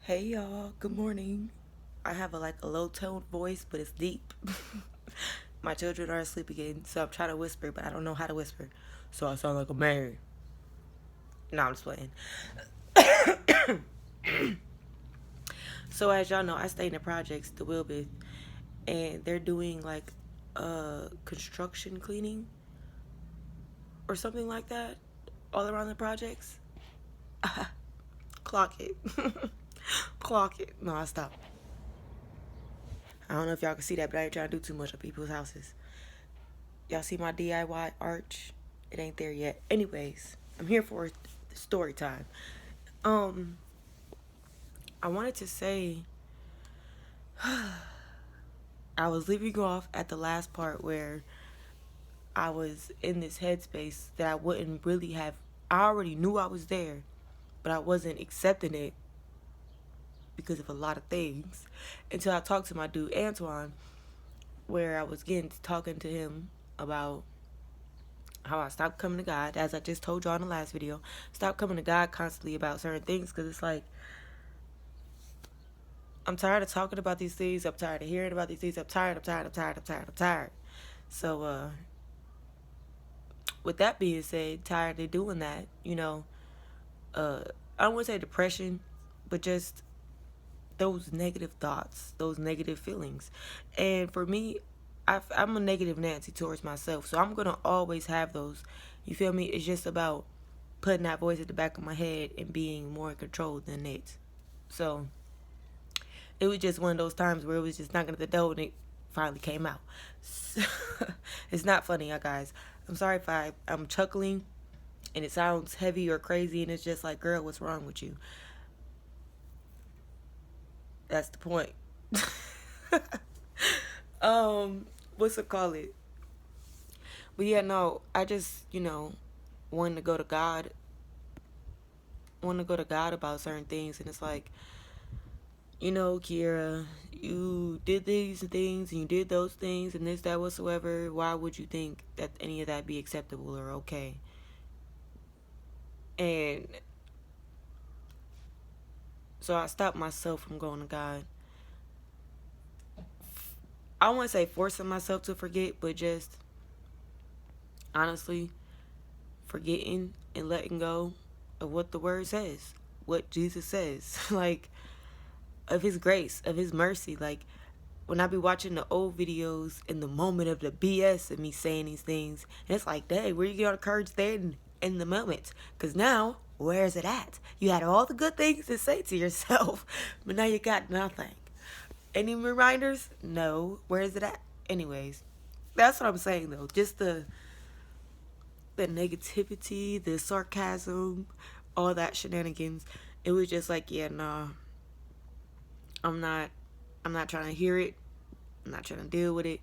Hey y'all, good morning. I have a low toned voice, but it's deep. My children are asleep again, so I'm trying to whisper, but I don't know how to whisper. So I sound like a man. No, I'm just playing. So as y'all know, I stay in the projects, the Wilbith, and they're doing construction cleaning or something like that all around the projects. Clock it. Clock it. No, I stopped. I don't know if y'all can see that, but I ain't trying to do too much on people's houses. Y'all see my DIY arch? It ain't there yet. Anyways, I'm here for story time. Um, I wanted to say I was leaving off at the last part where I was in this headspace that I wouldn't really have. I already knew I was there, but I wasn't accepting it because of a lot of things until I talked to my dude Antoine, where I was getting to talking to him about how I stopped coming to God, as I just told y'all in the last video. Stop coming to God constantly about certain things because it's like, I'm tired of talking about these things. I'm tired of hearing about these things. I'm tired. So, with that being said, tired of doing that, I don't want to say depression, but just those negative thoughts, those negative feelings. And for me, I'm a negative Nancy towards myself, so I'm going to always have those. You feel me? It's just about putting that voice at the back of my head and being more in control than it. So it was just one of those times where it was just knocking at the door and it finally came out. So, it's not funny, guys. I'm sorry if I'm chuckling and it sounds heavy or crazy and it's just like, girl, what's wrong with you? That's the point. What's it call it? But yeah, no, I just, wanted to go to God, about certain things, and it's like, Kiera, you did these things and you did those things and this, that, whatsoever. Why would you think that any of that be acceptable or okay? And so I stopped myself from going to God. I don't want to say forcing myself to forget, but just honestly forgetting and letting go of what the word says, what Jesus says, like of his grace, of his mercy. Like when I be watching the old videos in the moment of the BS of me saying these things, and it's like, dang, where you get all the courage there in the moment? Because now, where is it at? You had all the good things to say to yourself, but now you got nothing. Any reminders? No. Where is it at? Anyways, that's what I'm saying though. Just the negativity, the sarcasm, all that shenanigans. It was just like, yeah, nah. I'm not trying to hear it. I'm not trying to deal with it.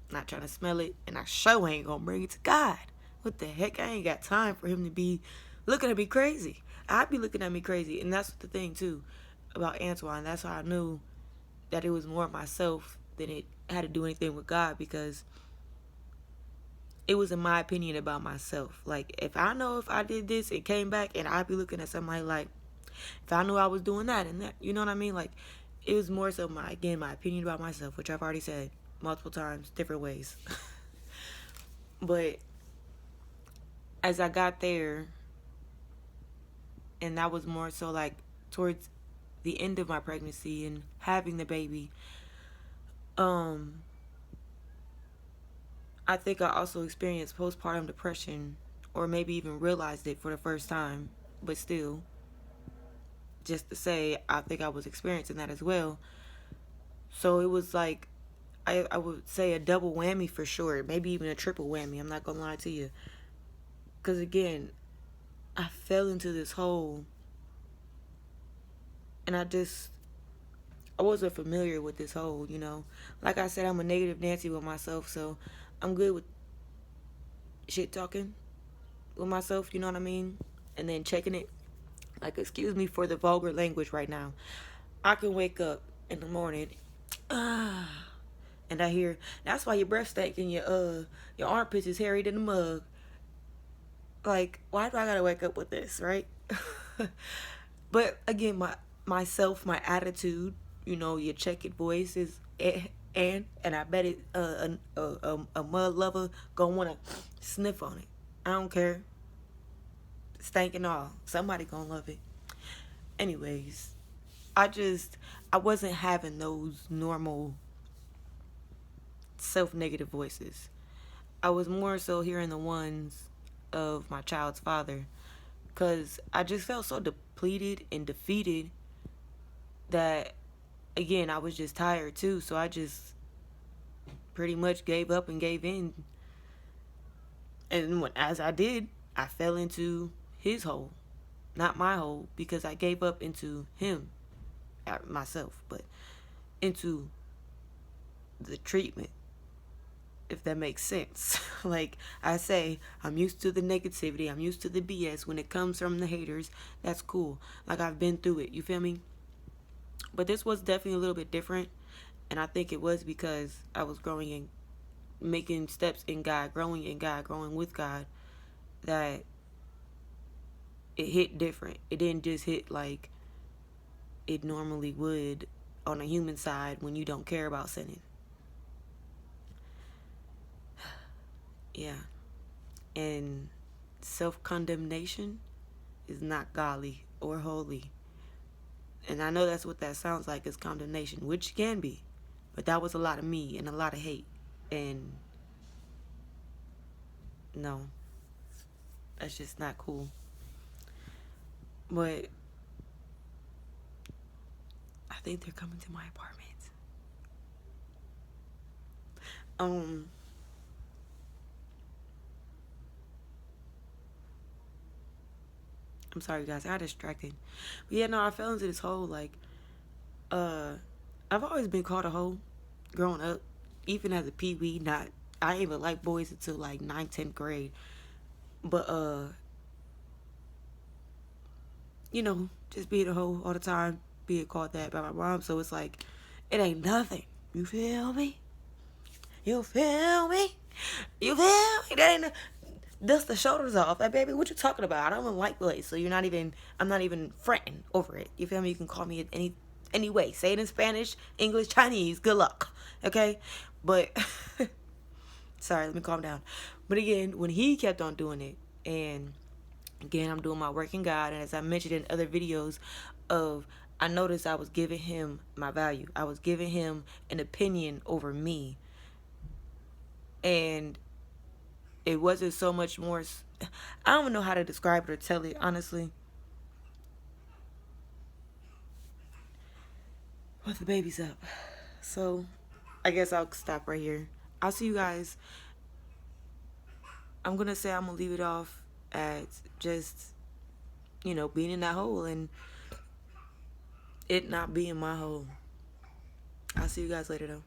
I'm not trying to smell it. And I sure ain't gonna bring it to God. What the heck? I ain't got time for him to be looking at me crazy. I'd be looking at me crazy. And that's the thing too about Antoine. That's how I knew that it was more myself than it had to do anything with God, because it was in my opinion about myself. Like, if I did this and came back, and I'd be looking at somebody like, if I knew I was doing that and that, you know what I mean? Like, it was more so my opinion about myself, which I've already said multiple times, different ways. But as I got there, and that was more so like towards the end of my pregnancy and having the baby, I think I also experienced postpartum depression, or maybe even realized it for the first time, but still, just to say, I think I was experiencing that as well. So it was like, I would say a double whammy for sure, maybe even a triple whammy, I'm not gonna lie to you. Because again, I fell into this hole, and I wasn't familiar with this hole, Like I said, I'm a negative Nancy with myself, so I'm good with shit talking with myself, you know what I mean? And then checking it. Like, excuse me for the vulgar language right now. I can wake up in the morning, and I hear, that's why your breath stank and your armpits is hairy than a mug. Like, why do I gotta wake up with this, right? But again, myself, my attitude, your checkered voice is and I bet it a mud lover gonna wanna sniff on it. I don't care. Stank and all. Somebody gonna love it. Anyways, I wasn't having those normal self-negative voices. I was more so hearing the ones of my child's father, because I just felt so depleted and defeated that, again, I was just tired too, so I just pretty much gave up and gave in. And as I did, I fell into his hole, not my hole, because I gave up into him, myself, but into the treatment, if that makes sense. Like I say, I'm used to the negativity, I'm used to the BS. When it comes from the haters, that's cool. Like, I've been through it, you feel me? But this was definitely a little bit different, and I think it was because I was growing and making steps in God, growing in God, growing with God, that it hit different. It didn't just hit like it normally would on a human side when you don't care about sinning. Yeah. And self-condemnation is not godly or holy. And I know that's what that sounds like, is condemnation, which can be. But that was a lot of me and a lot of hate. And no, that's just not cool. But I think they're coming to my apartment. I'm sorry, guys. I got distracted. But yeah, no, I fell into this hole. Like, I've always been called a hoe growing up, even as a peewee. I didn't even like boys until like 9th, 10th grade. But just being a hoe all the time, being called that by my mom. So it's like, it ain't nothing. You feel me? You feel me? You feel me? That ain't dust the shoulders off. Like, baby, what you talking about? I don't even like boys, so I'm not even fretting over it. You feel me? You can call me any way. Say it in Spanish, English, Chinese. Good luck. Okay? But sorry, let me calm down. But again, when he kept on doing it, and again, I'm doing my work in God, and as I mentioned in other videos I noticed I was giving him my value. I was giving him an opinion over me. And it wasn't so much more, I don't even know how to describe it or tell it, honestly. But the baby's up. So I guess I'll stop right here. I'll see you guys. I'm going to say I'm going to leave it off at just, being in that hole and it not being my hole. I'll see you guys later, though.